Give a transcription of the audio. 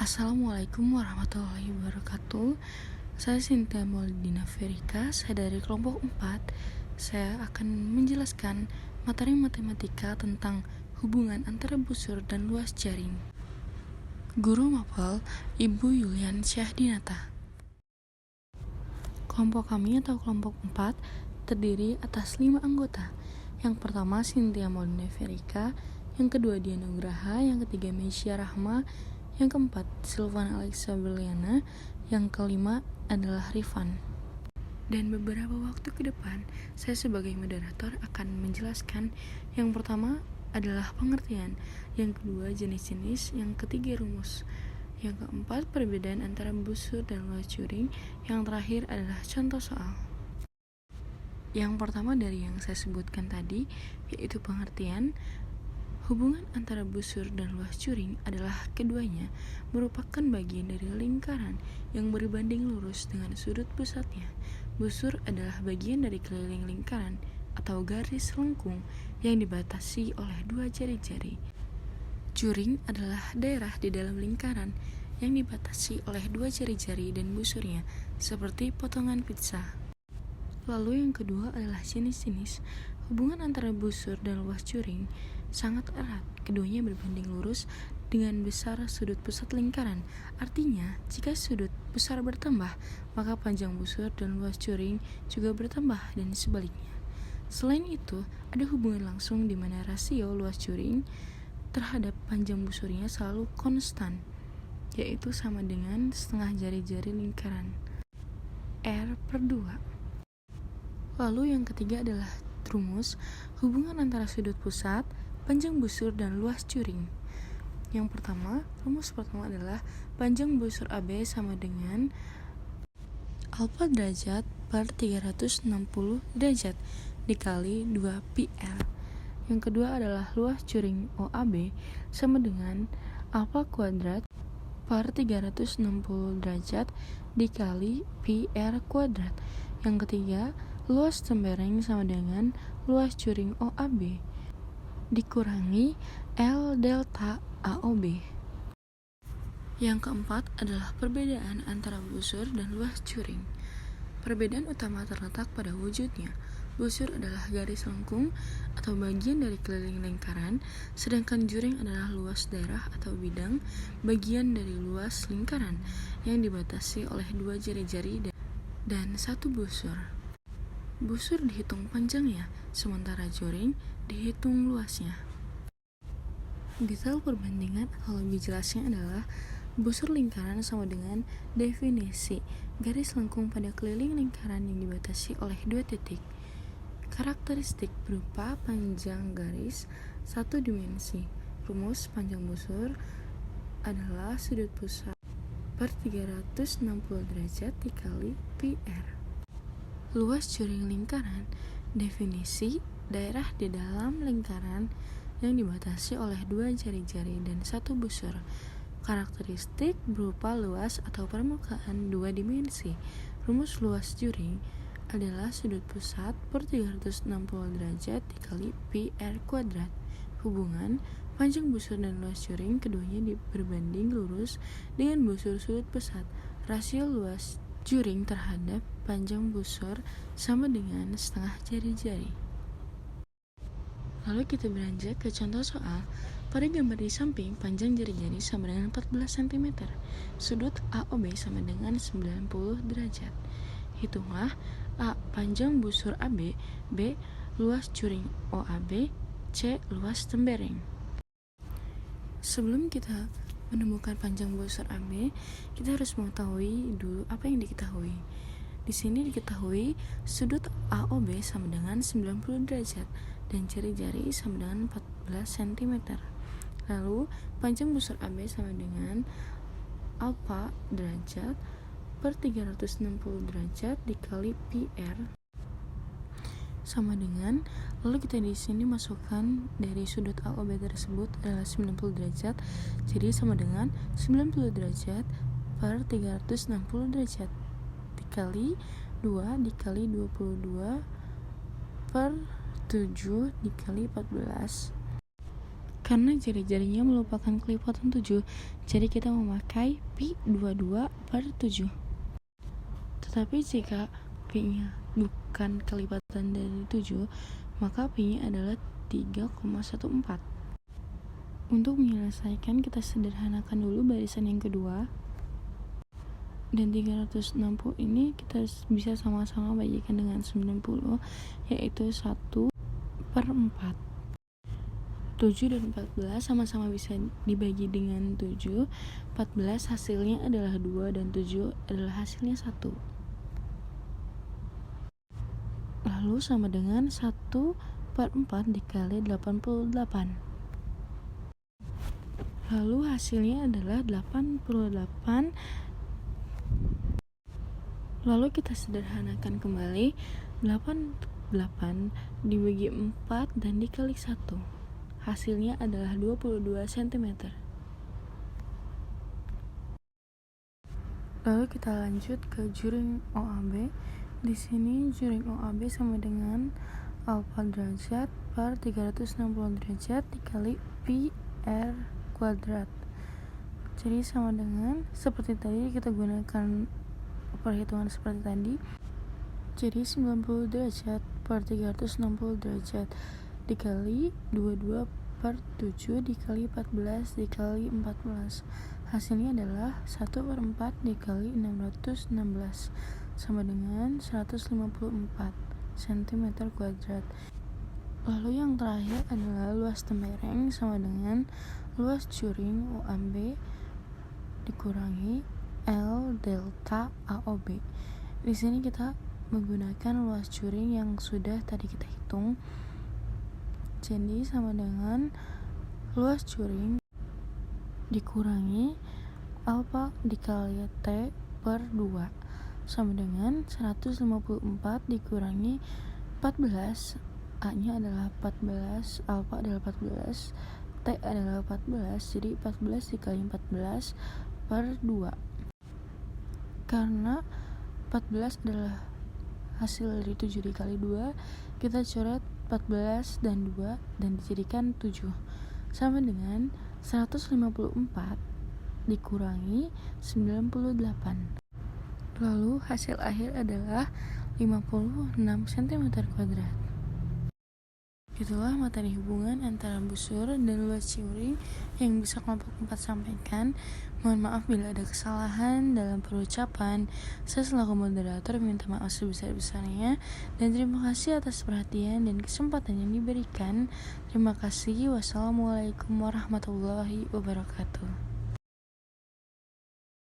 Assalamualaikum warahmatullahi wabarakatuh. Saya Sinta Maulidina Verika, saya dari kelompok 4. Saya akan menjelaskan materi matematika tentang hubungan antara busur dan luas jaring. Guru Mapel, Ibu Yulian Syahdinata. Kelompok kami atau kelompok 4 terdiri atas 5 anggota. Yang pertama Sintia Maulidina Verika, yang kedua Diana Nugraha, yang ketiga Meisya Rahma, yang keempat Silvana Alexa Berliana, yang kelima adalah Rifan. Dan beberapa waktu ke depan, saya sebagai moderator akan menjelaskan yang pertama adalah pengertian, yang kedua jenis-jenis, yang ketiga rumus, yang keempat perbedaan antara busur dan luas jaring, yang terakhir adalah contoh soal. Yang pertama dari yang saya sebutkan tadi, yaitu pengertian. Hubungan antara busur dan luas jaring adalah keduanya merupakan bagian dari lingkaran yang berbanding lurus dengan sudut pusatnya. Busur adalah bagian dari keliling lingkaran atau garis lengkung yang dibatasi oleh dua jari-jari. Jaring adalah daerah di dalam lingkaran yang dibatasi oleh dua jari-jari dan busurnya, seperti potongan pizza. Lalu yang kedua adalah jenis-jenis. Hubungan antara busur dan luas jaring sangat erat. Keduanya berbanding lurus dengan besar sudut pusat lingkaran. Artinya, jika sudut besar bertambah, maka panjang busur dan luas jaring juga bertambah dan sebaliknya. Selain itu, ada hubungan langsung di mana rasio luas jaring terhadap panjang busurnya selalu konstan, yaitu sama dengan setengah jari-jari lingkaran R/2. Lalu yang ketiga adalah rumus, hubungan antara sudut pusat, panjang busur, dan luas jaring. Yang pertama, rumus pertama adalah panjang busur AB sama dengan alfa derajat per 360 derajat dikali 2 πr. Yang kedua adalah luas jaring OAB sama dengan alfa kuadrat per 360 derajat dikali πr kuadrat. Yang ketiga, luas tembereng sama dengan luas jaring OAB dikurangi L delta AOB. Yang keempat adalah perbedaan antara busur dan luas jaring. Perbedaan utama terletak pada wujudnya. Busur adalah garis lengkung atau bagian dari keliling lingkaran, sedangkan jaring adalah luas daerah atau bidang, bagian dari luas lingkaran yang dibatasi oleh dua jari-jari dan satu busur. Busur dihitung panjangnya, sementara jaring dihitung luasnya. Detail perbandingan atau lebih jelasnya adalah busur lingkaran sama dengan definisi garis lengkung pada keliling lingkaran yang dibatasi oleh dua titik. Karakteristik berupa panjang garis satu dimensi. Rumus panjang busur adalah sudut pusat per 360 derajat dikali πr. Luas jaring lingkaran, definisi daerah di dalam lingkaran yang dibatasi oleh dua jari-jari dan satu busur. Karakteristik berupa luas atau permukaan dua dimensi. Rumus luas jaring adalah sudut pusat per 360 derajat dikali πr kuadrat. Hubungan panjang busur dan luas jaring keduanya berbanding lurus dengan busur sudut pusat. Rasio luas jaring terhadap panjang busur sama dengan setengah jari-jari. Lalu kita beranjak ke contoh soal. Pada gambar di samping, panjang jari-jari sama dengan 14 cm. Sudut AOB sama dengan 90 derajat. Hitunglah A. Panjang busur AB, B. Luas jaring OAB, C. Luas tembereng. Sebelum kita menemukan panjang busur AB, kita harus mengetahui dulu apa yang diketahui. Di sini diketahui sudut AOB sama dengan 90 derajat dan jari-jari sama dengan 14 cm. Lalu panjang busur AB sama dengan alfa derajat per 360 derajat dikali πr sama dengan, lalu kita di sini masukkan dari sudut AOB tersebut adalah 90 derajat, jadi sama dengan 90 derajat per 360 derajat dikali 2 dikali 22 per 7 dikali 14. Karena jari-jarinya merupakan kelipatan 7, jadi kita memakai pi 22 per 7. Tetapi jika pi-nya bukan kelipatan dari 7, maka pi-nya adalah 3,14. Untuk menyelesaikan, kita sederhanakan dulu barisan yang kedua. Dan 360 ini kita bisa sama-sama bagikan dengan 90, yaitu 1 per 4. 7 dan 14 sama-sama bisa dibagi dengan 7. 14 hasilnya adalah 2 dan 7 adalah hasilnya 1. Lalu sama dengan 1 per 4 dikali 88. Lalu hasilnya adalah 88. Lalu kita sederhanakan kembali. 88 dibagi 4 dan dikali 1. Hasilnya adalah 22 cm. Lalu kita lanjut ke juring OAB. Di sini juring OAB sama dengan alfa derajat per 360 derajat dikali pi r kuadrat. Jadi sama dengan seperti tadi, kita gunakan perhitungan seperti tadi. Jadi 90 derajat per 360 derajat dikali 22 per 7 dikali 14 dikali 14. Hasilnya adalah 1 per 4 dikali 616 sama dengan 154 cm kuadrat. Lalu yang terakhir adalah luas tempereng sama dengan luas juring OAB dikurangi L delta AOB. Di sini kita menggunakan luas juring yang sudah tadi kita hitung. Jadi sama dengan luas juring dikurangi alfa dikali T per 2 sama dengan 154 dikurangi 14. A-nya adalah 14, alfa adalah 14, T adalah 14, jadi 14 dikali 14 per 2. Karena 14 adalah hasil dari 7 dikali 2, kita coret 14 dan 2 dan dijadikan 7 sama dengan 154 dikurangi 98. Lalu hasil akhir adalah 56 cm kuadrat. Itulah materi hubungan antara busur dan luas juring yang bisa kelompok 4 sampaikan. Mohon maaf bila ada kesalahan dalam perucapan. Saya selaku moderator minta maaf sebesar-besarnya, dan terima kasih atas perhatian dan kesempatan yang diberikan. Terima kasih. Wassalamualaikum warahmatullahi wabarakatuh.